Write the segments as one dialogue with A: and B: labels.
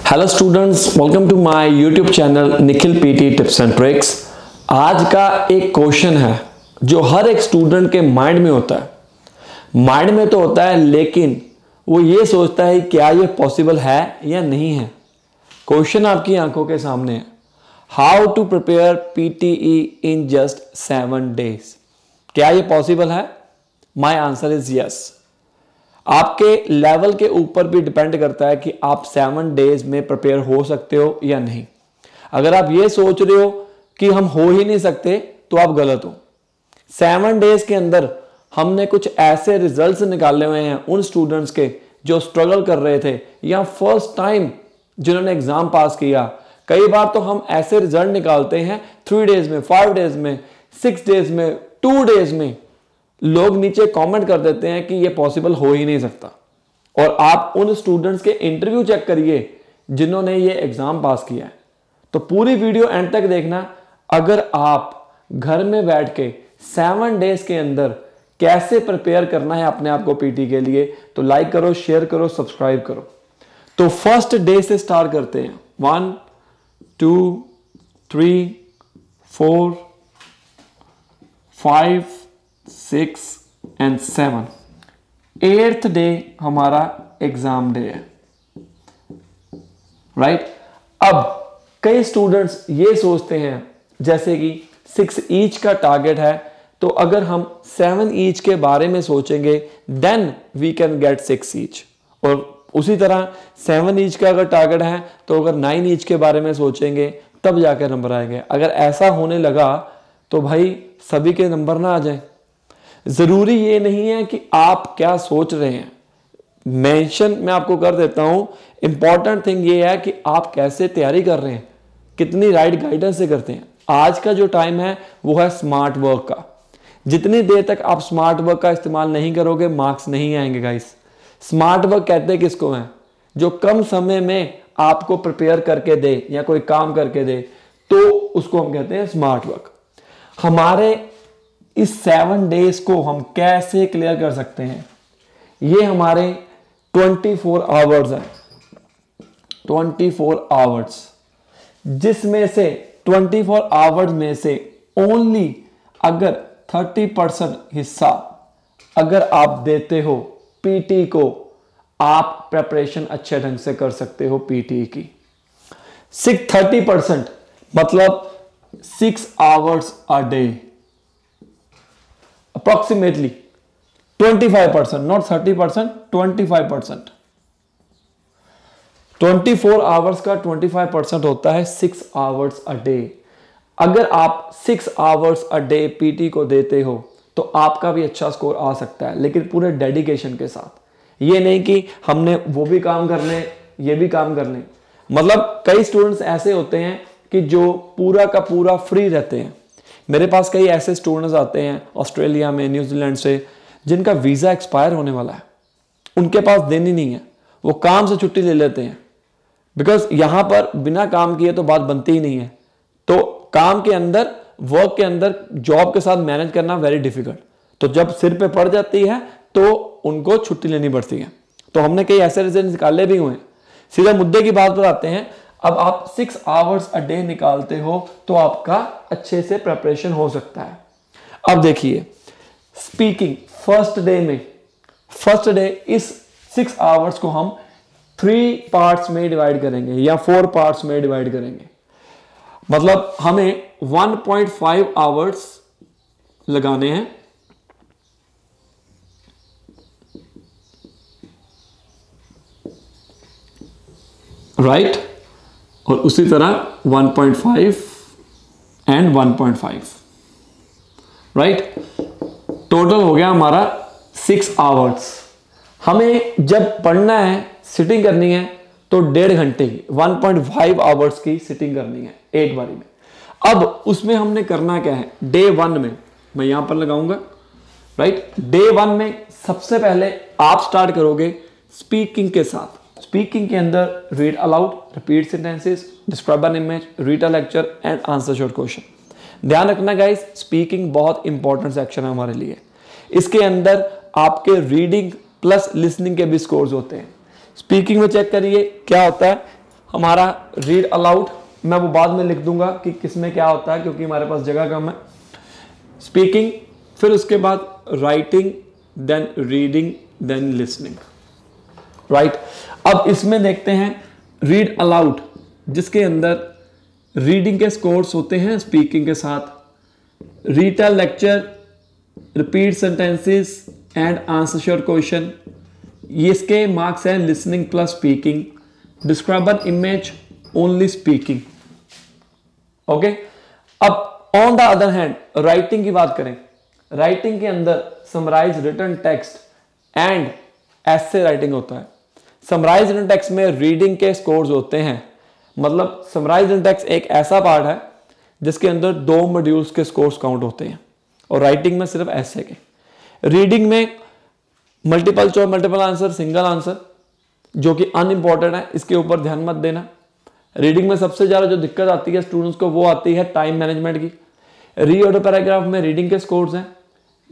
A: Hello students, welcome to my YouTube channel Nikhil PT tips and tricks. आज का एक question है जो हर एक स्टूडेंट के माइंड में होता है। माइंड में तो होता है लेकिन वो ये सोचता है क्या ये पॉसिबल है या नहीं है। क्वेश्चन आपकी आंखों के सामने है, how to prepare PTE in just 7 days। क्या ये पॉसिबल है? My answer is yes. आपके लेवल के ऊपर भी डिपेंड करता है कि आप 7 days में प्रिपेयर हो सकते हो या नहीं। अगर आप ये सोच रहे हो कि हम हो ही नहीं सकते तो आप गलत हो। 7 days के अंदर हमने कुछ ऐसे रिजल्ट्स निकाले हुए हैं उन स्टूडेंट्स के जो स्ट्रगल कर रहे थे या फर्स्ट टाइम जिन्होंने एग्जाम पास किया। कई बार तो हम ऐसे रिजल्ट निकालते हैं 3 days में, 5 days में, 6 days में, 2 days में। लोग नीचे कमेंट कर देते हैं कि ये पॉसिबल हो ही नहीं सकता। और आप उन स्टूडेंट्स के इंटरव्यू चेक करिए जिन्होंने ये एग्जाम पास किया है। तो पूरी वीडियो एंड तक देखना। अगर आप घर में बैठ के 7 days के अंदर कैसे प्रिपेयर करना है अपने आप को पीटी के लिए, तो लाइक करो, शेयर करो, सब्सक्राइब करो। तो फर्स्ट डे से स्टार्ट करते हैं। 1 2 3 4 5 6 and 7। 8th डे हमारा एग्जाम डे है, राइट। अब कई स्टूडेंट्स ये सोचते हैं जैसे कि 6 ईच का टारगेट है, तो अगर हम 7 ईच के बारे में सोचेंगे then we can get 6 each. और उसी तरह 7 ईच का अगर टारगेट है तो अगर 9 ईच के बारे में सोचेंगे तब जाकर नंबर आएंगे। अगर ऐसा होने लगा तो भाई सभी के नंबर ना आ जाए। जरूरी ये नहीं है कि आप क्या सोच रहे हैं, मेंशन मैं आपको कर देता हूं। इंपॉर्टेंट थिंग ये है कि आप कैसे तैयारी कर रहे हैं, कितनी राइट गाइडेंस से करते हैं। आज का जो टाइम है वो है स्मार्ट वर्क का। जितनी देर तक आप स्मार्ट वर्क का इस्तेमाल नहीं करोगे मार्क्स नहीं आएंगे गाइस। स्मार्ट वर्क कहते हैं किसको है? जो कम समय में आपको प्रिपेयर करके दे या कोई काम करके दे, तो उसको हम कहते हैं स्मार्ट वर्क। हमारे इस 7 days को हम कैसे क्लियर कर सकते हैं? ये हमारे 24 hours है, 24 hours, जिसमें से 24 hours में से ओनली अगर 30% हिस्सा अगर आप देते हो पीटी को, आप प्रेपरेशन अच्छे ढंग से कर सकते हो पीटी की। 30% मतलब 6 hours a day, approximately 25%, not 30%, 25%। 24 hours का 25% होता है 6 hours a day। अगर आप 6 hours a day पीटी को देते हो तो आपका भी अच्छा स्कोर आ सकता है, लेकिन पूरे डेडिकेशन के साथ। ये नहीं कि हमने वो भी काम कर लें ये भी काम कर लें। मतलब कई स्टूडेंट्स ऐसे होते हैं कि जो पूरा का पूरा फ्री रहते हैं। मेरे पास कई ऐसे स्टूडेंट्स आते हैं ऑस्ट्रेलिया में, न्यूजीलैंड से, जिनका वीज़ा एक्सपायर होने वाला है, उनके पास दिन ही नहीं है, वो काम से छुट्टी ले लेते हैं। बिकॉज यहाँ पर बिना काम किए तो बात बनती ही नहीं है। तो काम के अंदर, वर्क के अंदर जॉब के साथ मैनेज करना वेरी डिफिकल्ट। तो जब सिर पे पड़ जाती है तो उनको छुट्टी लेनी पड़ती है। तो हमने कई ऐसे रिजल्ट निकाले भी हुए हैं। सीधा मुद्दे की बात पर आते हैं। अब आप 6 hours a day निकालते हो तो आपका अच्छे से प्रिपरेशन हो सकता है। अब देखिए स्पीकिंग फर्स्ट डे में, फर्स्ट डे इस 6 hours को हम 3 parts में डिवाइड करेंगे या 4 parts में डिवाइड करेंगे। मतलब हमें 1.5 hours लगाने हैं राइट, और उसी तरह 1.5 एंड 1.5, राइट। टोटल हो गया हमारा 6 hours। हमें जब पढ़ना है, सिटिंग करनी है, तो 1.5 घंटे की 1.5 hours की सिटिंग करनी है एक बारी में। अब उसमें हमने करना क्या है? डे 1 में मैं यहां पर लगाऊंगा, राइट। डे 1 में सबसे पहले आप स्टार्ट करोगे स्पीकिंग के साथ। स्पीकिंग के अंदर read aloud, repeat sentences, describe an image, read a lecture and answer short question. ध्यान रखना गाइस, स्पीकिंग बहुत इंपॉर्टेंट सेक्शन है हमारे लिए। इसके अंदर आपके रीडिंग प्लस लिसनिंग के भी स्कोर्स होते हैं। स्पीकिंग में चेक करिए क्या होता है, हमारा रीड अलाउड, मैं वो बाद में लिख दूंगा कि किसमें क्या होता है क्योंकि हमारे पास जगह कम है। स्पीकिंग, फिर उसके बाद writing, then reading, then listening, right. अब इसमें देखते हैं रीड अलाउड, जिसके अंदर रीडिंग के स्कोर्स होते हैं स्पीकिंग के साथ। Retell lecture, repeat sentences and answer short question, ये इसके मार्क्स हैं listening plus speaking. Describe an image, only speaking, okay. अब on the other hand writing की बात करें, राइटिंग के अंदर summarize written text and essay writing होता है। समराइज रिटन टेक्स्ट में रीडिंग के स्कोर्स होते हैं, मतलब समराइज रिटन टेक्स्ट एक ऐसा पार्ट है जिसके अंदर 2 मॉड्यूल्स के स्कोर्स काउंट होते हैं और राइटिंग में सिर्फ ऐसे के। रीडिंग में multiple choice, multiple answer, single answer, जो कि अनइम्पॉर्टेंट है, इसके ऊपर ध्यान मत देना। रीडिंग में सबसे ज्यादा जो दिक्कत आती है स्टूडेंट्स को वो आती है टाइम मैनेजमेंट की। रीऑर्डर पैराग्राफ में रीडिंग के स्कोर्स हैं।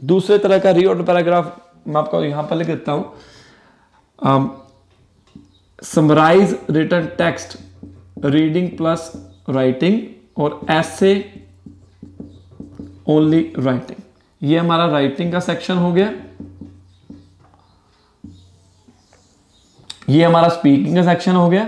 A: दूसरे तरह का रीऑर्डर पैराग्राफ मैं आपको यहां पर लिख देता हूं, summarise written text, reading plus writing, और ऐसे ओनली राइटिंग। ये हमारा राइटिंग का सेक्शन हो गया। ये हमारा स्पीकिंग का सेक्शन हो गया।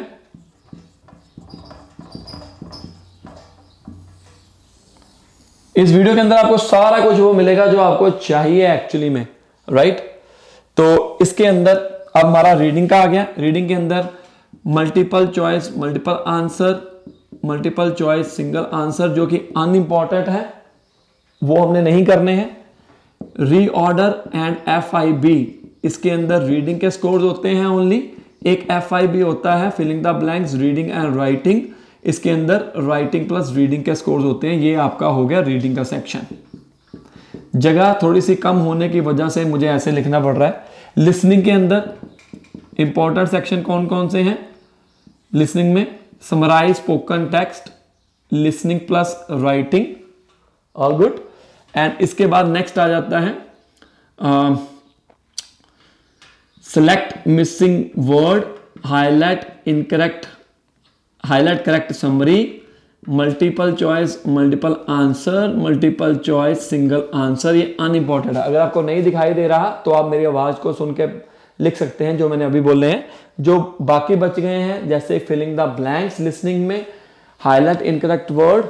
A: इस वीडियो के अंदर आपको सारा कुछ वो मिलेगा जो आपको चाहिए एक्चुअली में, राइट। तो इसके अंदर अब हमारा रीडिंग का आ गया। रीडिंग के अंदर multiple choice, multiple answer, multiple choice, single answer, जो कि अनइंपॉर्टेंट है, वो हमने नहीं करने हैं। रीऑर्डर एंड FIB, इसके अंदर रीडिंग के स्कोर्स होते हैं ओनली। एक FIB होता है filling the blanks, reading and writing, इसके अंदर राइटिंग प्लस रीडिंग के स्कोर्स होते हैं। ये आपका हो गया रीडिंग का सेक्शन। जगह थोड़ी सी कम होने की वजह से मुझे ऐसे लिखना पड़ रहा है। लिसनिंग के अंदर इंपॉर्टेंट सेक्शन कौन कौन से हैं? लिसनिंग में summarise spoken text, listening plus writing, all good. And इसके बाद नेक्स्ट आ जाता है select missing word, highlight incorrect, highlight correct summary, multiple choice, multiple answer, multiple choice, single answer. ये अनइंपॉर्टेंट है। अगर आपको नहीं दिखाई दे रहा तो आप मेरी आवाज को सुन के लिख सकते हैं जो मैंने अभी बोले हैं। जो बाकी बच गए हैं जैसे फिलिंग द ब्लैंक्स लिसनिंग में, हाईलाइट इनकरेक्ट वर्ड,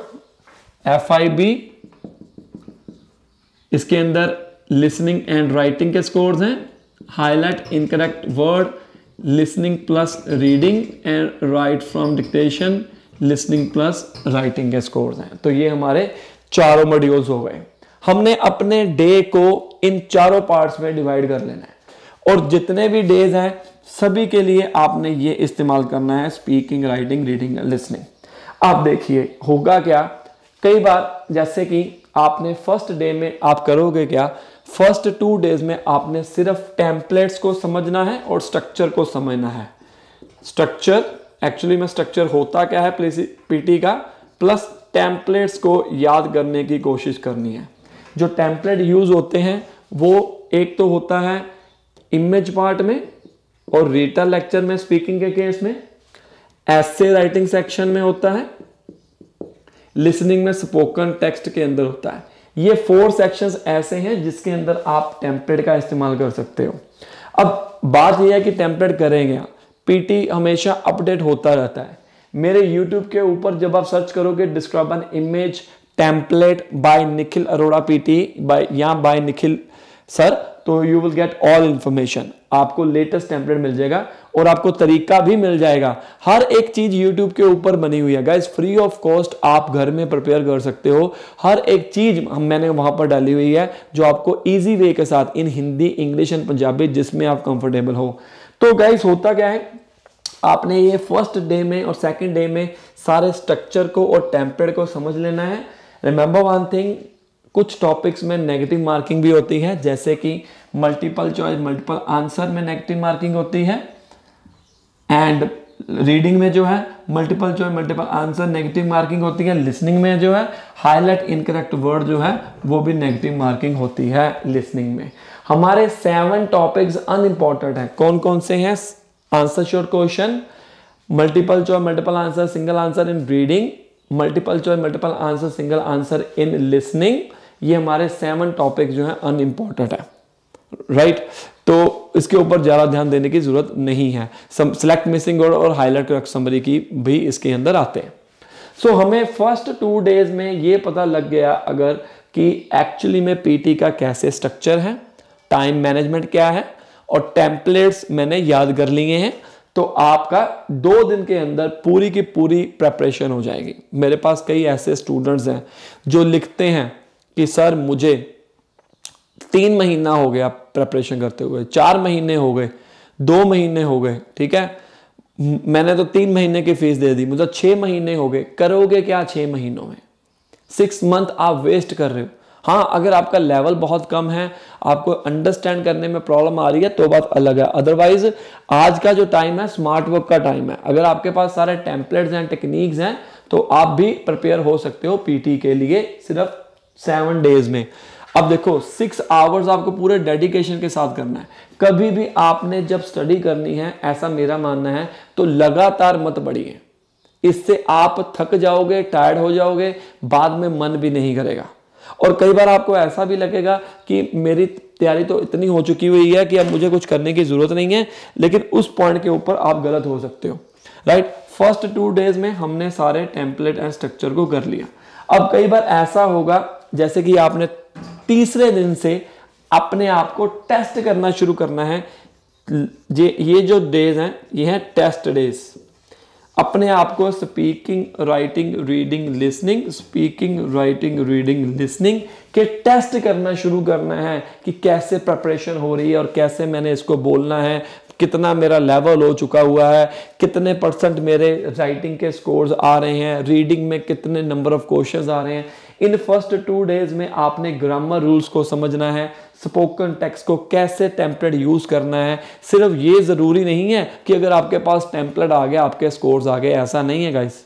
A: FIB, इसके अंदर लिसनिंग एंड राइटिंग के स्कोर्स हैं। Highlight incorrect word, listening plus reading and right from dictation, listening plus writing के स्कोर्स हैं। तो ये हमारे चारों मॉड्यूल्स हो गए। हमने अपने डे को इन चारों पार्ट्स में डिवाइड कर लेना है और जितने भी डेज हैं सभी के लिए आपने ये इस्तेमाल करना है, स्पीकिंग, राइटिंग, रीडिंग, लिसनिंग। आप देखिए होगा क्या, कई बार जैसे कि आपने फर्स्ट डे में आप करोगे क्या, फर्स्ट 2 डेज में आपने सिर्फ टेम्पलेट्स को समझना है और स्ट्रक्चर को समझना है। स्ट्रक्चर एक्चुअली में स्ट्रक्चर होता क्या है पीटी का, प्लस टेम्पलेट्स को याद करने की कोशिश करनी है। जो टेम्पलेट यूज होते हैं वो एक तो होता है इमेज पार्ट में और रीटल लेक्चर में, स्पीकिंग के केस में, ऐसे राइटिंग सेक्शन में होता है, लिसनिंग में, स्पोकन टेक्स्ट के अंदर होता है। ये 4 सेक्शंस ऐसे हैं जिसके अंदर आप टेम्पलेट का इस्तेमाल कर सकते हो। अब बात यह है कि टेम्पलेट करेंगे, पीटी हमेशा अपडेट होता रहता है। मेरे YouTube के ऊपर जब आप सर्च करोगे describe an image template by Nikhil Arora PT by Nikhil sir, तो you will get all information. आपको लेटेस्ट टेम्पलेट मिल जाएगा और आपको तरीका भी मिल जाएगा। हर एक चीज YouTube के ऊपर बनी हुई है गाइस, फ्री ऑफ कॉस्ट आप घर में प्रिपेयर कर सकते हो। हर एक चीज मैंने वहां पर डाली हुई है जो आपको इजी वे के साथ इन हिंदी, इंग्लिश एंड पंजाबी जिसमें आप कंफर्टेबल हो। तो गाइस होता क्या है, आपने ये फर्स्ट डे में और सेकंड डे में सारे स्ट्रक्चर को और टेम्पलेट को समझ लेना है। रिमेंबर वन थिंग, कुछ टॉपिक्स में नेगेटिव मार्किंग भी होती है, जैसे कि मल्टीपल चॉइस, मल्टीपल आंसर में नेगेटिव मार्किंग होती है, एंड रीडिंग में जो है multiple choice, multiple answer negative marking होती है। लिसनिंग में जो है हाईलाइट इनकरेक्ट वर्ड जो है वो भी नेगेटिव मार्किंग होती है लिसनिंग में। हमारे 7 टॉपिक्स अनइम्पॉर्टेंट है। कौन कौन से हैं? Answer short question, multiple choice multiple answer single answer in reading, multiple choice multiple answer single answer in listening. ये हमारे 7 टॉपिक जो है अनइम्पॉर्टेंट है, राइट। तो इसके ऊपर ज़्यादा ध्यान देने की जरूरत नहीं है। सेलेक्ट मिसिंग वर्ड और हाईलाइट करेक्ट समरी की भी इसके अंदर आते हैं। सो हमें फर्स्ट 2 डेज में ये पता लग गया अगर कि एक्चुअली में पीटी का कैसे स्ट्रक्चर है, टाइम मैनेजमेंट क्या है, और टेम्पलेट्स मैंने याद कर लिए हैं, तो आपका 2 दिन के अंदर पूरी की पूरी प्रेपरेशन हो जाएगी। मेरे पास कई ऐसे स्टूडेंट्स हैं जो लिखते हैं कि सर मुझे 3 महीना हो गया प्रेपरेशन करते हुए, 4 महीने हो गए, 2 महीने हो गए, ठीक है, मैंने तो 3 महीने की फीस दे दी, मुझे 6 महीने हो गए। करोगे क्या 6 महीनों में? 6 मंथ आप वेस्ट कर रहे हो। हाँ, अगर आपका लेवल बहुत कम है, आपको अंडरस्टैंड करने में प्रॉब्लम आ रही है तो बात अलग है। अदरवाइज आज का जो टाइम है स्मार्ट वर्क का टाइम है। अगर आपके पास सारे टेम्पलेट्स हैं, टेक्निक्स हैं, तो आप भी प्रिपेयर हो सकते हो पीटी के लिए सिर्फ 7 डेज में। अब देखो 6 आवर्स आपको पूरे डेडिकेशन के साथ करना है। कभी भी आपने जब स्टडी करनी है, ऐसा मेरा मानना है, तो लगातार मत बढ़िए। इससे आप थक जाओगे, टायर्ड हो जाओगे, बाद में मन भी नहीं करेगा। और कई बार आपको ऐसा भी लगेगा कि मेरी तैयारी तो इतनी हो चुकी हुई है कि अब मुझे कुछ करने की जरूरत नहीं है, लेकिन उस पॉइंट के ऊपर आप गलत हो सकते हो, राइट। फर्स्ट 2 डेज में हमने सारे टेम्पलेट एंड स्ट्रक्चर को कर लिया। अब कई बार ऐसा होगा जैसे कि आपने तीसरे दिन से अपने आप को टेस्ट करना शुरू करना है। ये जो डेज हैं ये हैं टेस्ट डेज। अपने आप को speaking, writing, reading, listening, speaking, writing, reading, listening के टेस्ट करना शुरू करना है कि कैसे प्रिपरेशन हो रही है और कैसे मैंने इसको बोलना है, कितना मेरा लेवल हो चुका हुआ है, कितने % मेरे राइटिंग के स्कोर्स आ रहे हैं, रीडिंग में कितने नंबर ऑफ क्वेश्चंस आ रहे हैं। इन फर्स्ट 2 डेज में आपने ग्रामर रूल्स को समझना है, स्पोकन टेक्स्ट को कैसे टेम्पलेट यूज करना है। सिर्फ ये जरूरी नहीं है कि अगर आपके पास टेम्पलेट आ गया आपके स्कोर्स आ गए, ऐसा नहीं है गाइस।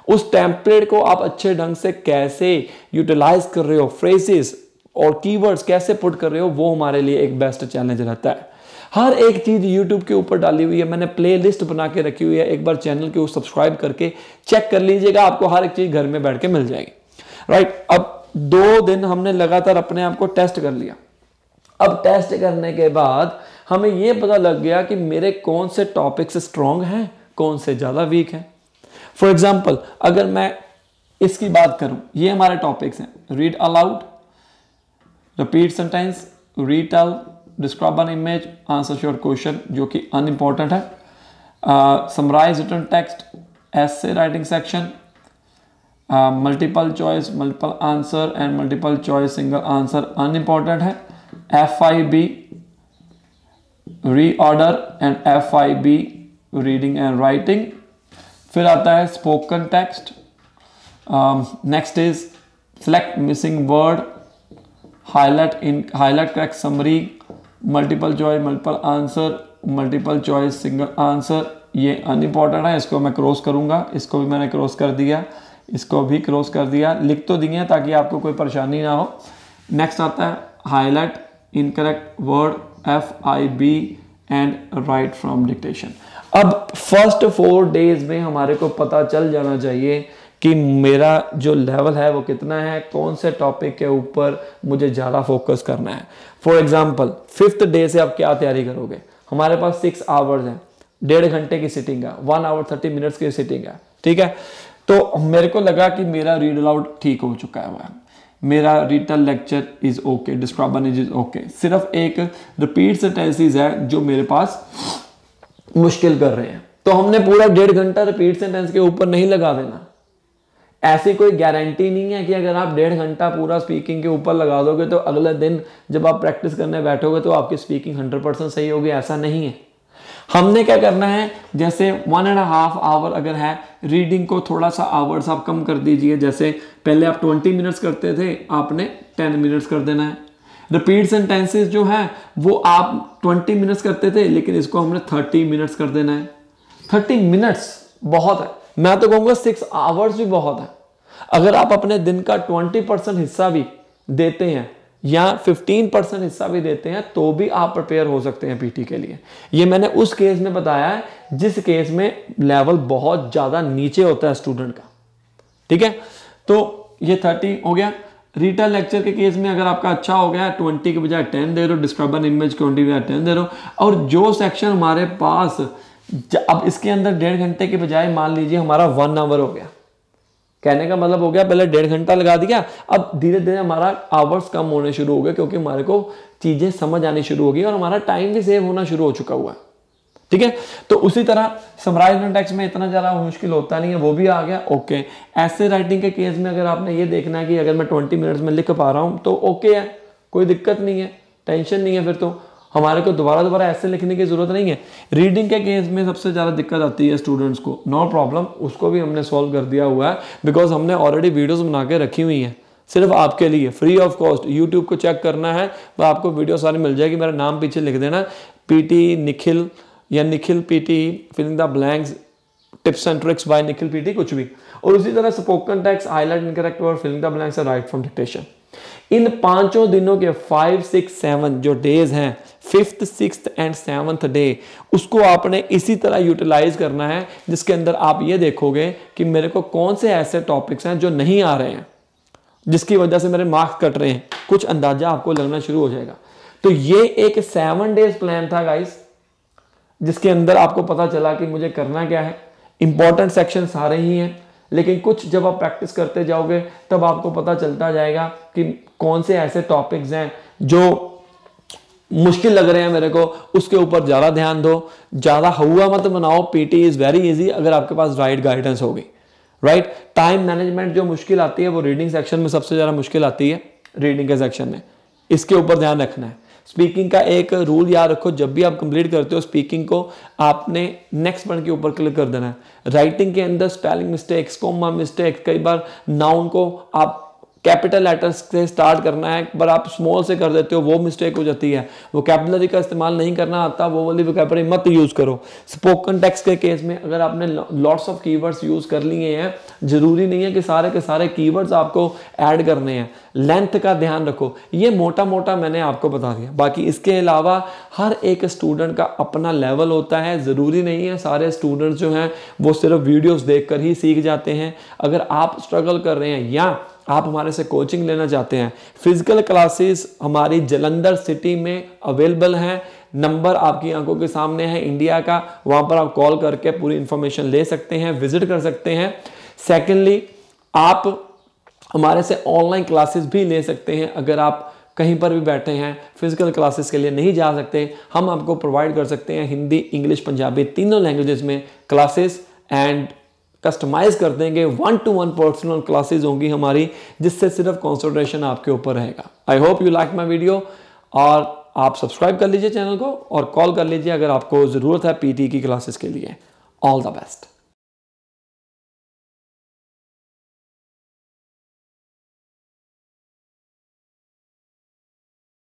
A: उस टेम्पलेट को आप अच्छे ढंग से कैसे यूटिलाइज कर रहे हो, फ्रेजेस और कीवर्ड्स कैसे पुट कर रहे हो, वो हमारे लिए एक बेस्ट चैलेंज रहता है। हर एक चीज YouTube के ऊपर डाली हुई है, मैंने प्ले लिस्ट बना के रखी हुई है। एक बार चैनल के सब्सक्राइब करके चेक कर लीजिएगा, आपको हर एक चीज घर में बैठ के मिल जाएगी, राइट। अब 2 दिन हमने लगातार अपने आप को टेस्ट कर लिया। अब टेस्ट करने के बाद हमें यह पता लग गया कि मेरे कौन से टॉपिक्स स्ट्रॉन्ग हैं, कौन से ज्यादा वीक हैं। फॉर एग्जाम्पल अगर मैं इसकी बात करूं, ये हमारे टॉपिक्स हैं: read aloud, repeat sentence, retell, describe an image, answer short question जो कि अनइम्पॉर्टेंट है, summarise written text, essay writing section, multiple choice multiple answer and multiple choice single answer unimportant है, FIB reorder and FIB reading and writing. फिर आता है spoken text. Next is select missing word, highlight correct summary, multiple choice multiple answer, multiple choice single answer. ये unimportant है, इसको मैं cross करूंगा। इसको भी मैंने क्रॉस कर दिया, इसको भी क्रॉस कर दिया, लिख तो दिए ताकि आपको कोई परेशानी ना हो। नेक्स्ट आता है highlight incorrect word, FIB and right from dictation. अब फर्स्ट 4 डेज में हमारे को पता चल जाना चाहिए कि मेरा जो लेवल है वो कितना है, कौन से टॉपिक के ऊपर मुझे ज़्यादा फोकस करना है। फॉर एग्जाम्पल 5th डे से आप क्या तैयारी करोगे? हमारे पास 6 आवर्स हैं, 1.5 घंटे की सिटिंग है, 1 आवर 30 मिनट्स की सिटिंग है, ठीक है। तो मेरे को लगा कि मेरा रीड अलाउड ठीक हो चुका है, मेरा written lecture is okay, describe is okay. सिर्फ एक रिपीट सेंटेंसेस है जो मेरे पास मुश्किल कर रहे हैं, तो हमने पूरा 1.5 घंटा रिपीट सेंटेंस के ऊपर नहीं लगा देना। ऐसी कोई गारंटी नहीं है कि अगर आप 1.5 घंटा पूरा स्पीकिंग के ऊपर लगा दोगे तो अगले दिन जब आप प्रैक्टिस करने बैठोगे तो आपकी स्पीकिंग 100% सही होगी, ऐसा नहीं है। हमने क्या करना है, जैसे 1.5 आवर अगर है, रीडिंग को थोड़ा सा आवर्स आप कम कर दीजिए। जैसे पहले आप 20 मिनट्स करते थे, आपने 10 मिनट्स कर देना है। रिपीट सेंटेंसेस जो है वो आप 20 मिनट्स करते थे, लेकिन इसको हमने 30 मिनट्स कर देना है। 30 मिनट्स बहुत है, मैं तो कहूँगा 6 आवर्स भी बहुत है। अगर आप अपने दिन का 20% हिस्सा भी देते हैं या 15% हिस्सा भी देते हैं तो भी आप प्रिपेयर हो सकते हैं पीटी के लिए। ये मैंने उस केस में बताया है जिस केस में लेवल बहुत ज़्यादा नीचे होता है स्टूडेंट का। ठीक है, तो ये 30 हो गया। रिटर्न लेक्चर के केस में अगर आपका अच्छा हो गया 20 के बजाय 10 दे दो, डिस्क्राइब एन इमेज 20 के बजाय 10 दे दो। और जो सेक्शन हमारे पास अब इसके अंदर 1.5 घंटे के बजाय मान लीजिए हमारा 1 आवर हो गया, कहने का मतलब हो गया पहले 1.5 घंटा लगा दिया, अब धीरे धीरे हमारा आवर्स कम होने शुरू हो गए क्योंकि हमारे को चीजें समझ आनी शुरू हो गई और हमारा टाइम भी सेव होना शुरू हो चुका हुआ है। ठीक है, तो उसी तरह समराइज्ड टेक्स्ट में इतना ज़्यादा मुश्किल होता नहीं है, वो भी आ गया। ओके, ऐसे राइटिंग के केस में अगर आपने ये देखना है कि अगर मैं 20 मिनट्स में लिख पा रहा हूँ तो ओके है, कोई दिक्कत नहीं है, टेंशन नहीं है, फिर तो हमारे को दोबारा ऐसे लिखने की जरूरत नहीं है। रीडिंग के केस में सबसे ज़्यादा दिक्कत आती है स्टूडेंट्स को, नो प्रॉब्लम, उसको भी हमने सॉल्व कर दिया हुआ है बिकॉज हमने ऑलरेडी वीडियोज़ बना के रखी हुई हैं सिर्फ आपके लिए फ्री ऑफ कॉस्ट। यूट्यूब को चेक करना है तो आपको वीडियो सारी मिल जाएगी, मेरा नाम पीछे लिख देना, पीटी निखिल या Nikhil PT filling the blanks tips and tricks by Nikhil PT, कुछ भी। और उसी तरह स्पोकन टेक्स्ट, हाईलाइट, इनकरेक्ट और filling the blanks right from dictation. इन 5 दिनों के 5, 6, 7 जो डेज हैं, 5th, 6th and 7th day, उसको आपने इसी तरह यूटिलाइज करना है जिसके अंदर आप ये देखोगे कि मेरे को कौन से ऐसे टॉपिक्स हैं जो नहीं आ रहे हैं जिसकी वजह से मेरे मार्क्स कट रहे हैं, कुछ अंदाजा आपको लगना शुरू हो जाएगा। तो ये एक 7 डेज प्लान था गाइस, जिसके अंदर आपको पता चला कि मुझे करना क्या है। इंपॉर्टेंट सेक्शन सारे ही हैं, लेकिन कुछ जब आप प्रैक्टिस करते जाओगे तब आपको पता चलता जाएगा कि कौन से ऐसे टॉपिक्स हैं जो मुश्किल लग रहे हैं मेरे को, उसके ऊपर ज़्यादा ध्यान दो, ज़्यादा हुआ मत बनाओ। पीटी इज़ वेरी इजी अगर आपके पास राइट गाइडेंस होगी। राइट, टाइम मैनेजमेंट जो मुश्किल आती है वो रीडिंग सेक्शन में सबसे ज़्यादा मुश्किल आती है, रीडिंग के सेक्शन में, इसके ऊपर ध्यान रखना है। स्पीकिंग का एक रूल याद रखो, जब भी आप कंप्लीट करते हो स्पीकिंग को, आपने नेक्स्ट बटन के ऊपर क्लिक कर देना है। राइटिंग के अंदर स्पेलिंग मिस्टेक्स, कॉमा मिस्टेक्स, कई बार नाउन को आप कैपिटल लेटर्स से स्टार्ट करना है पर आप स्मॉल से कर देते हो, वो मिस्टेक हो जाती है। वोकैबुलरी का इस्तेमाल नहीं करना आता, वो वाली वोकैबुलरी मत यूज़ करो। स्पोकन टेक्स्ट के केस में अगर आपने लॉट्स ऑफ कीवर्ड्स यूज़ कर लिए हैं, जरूरी नहीं है कि सारे के सारे कीवर्ड्स आपको ऐड करने हैं। लेंथ का ध्यान रखो, ये मोटा मोटा मैंने आपको बता दिया। बाकी इसके अलावा हर एक स्टूडेंट का अपना लेवल होता है, ज़रूरी नहीं है सारे स्टूडेंट्स जो हैं वो सिर्फ वीडियोज़ देख कर ही सीख जाते हैं। अगर आप स्ट्रगल कर रहे हैं या आप हमारे से कोचिंग लेना चाहते हैं, फिजिकल क्लासेस हमारी जलंधर सिटी में अवेलेबल हैं। नंबर आपकी आंखों के सामने है इंडिया का, वहाँ पर आप कॉल करके पूरी इंफॉर्मेशन ले सकते हैं, विजिट कर सकते हैं। सेकेंडली, आप हमारे से ऑनलाइन क्लासेस भी ले सकते हैं। अगर आप कहीं पर भी बैठे हैं, फिजिकल क्लासेस के लिए नहीं जा सकते, हम आपको प्रोवाइड कर सकते हैं हिंदी, इंग्लिश, पंजाबी तीनों लैंग्वेजेस में क्लासेस एंड कस्टमाइज कर देंगे। 1-to-1 पर्सनल क्लासेस होंगी हमारी, जिससे सिर्फ कंसंट्रेशन आपके ऊपर रहेगा। I hope you like my video, और आप सब्सक्राइब कर लीजिए चैनल को और कॉल कर लीजिए अगर आपको ज़रूरत है पीटी की क्लासेस के लिए। All the best.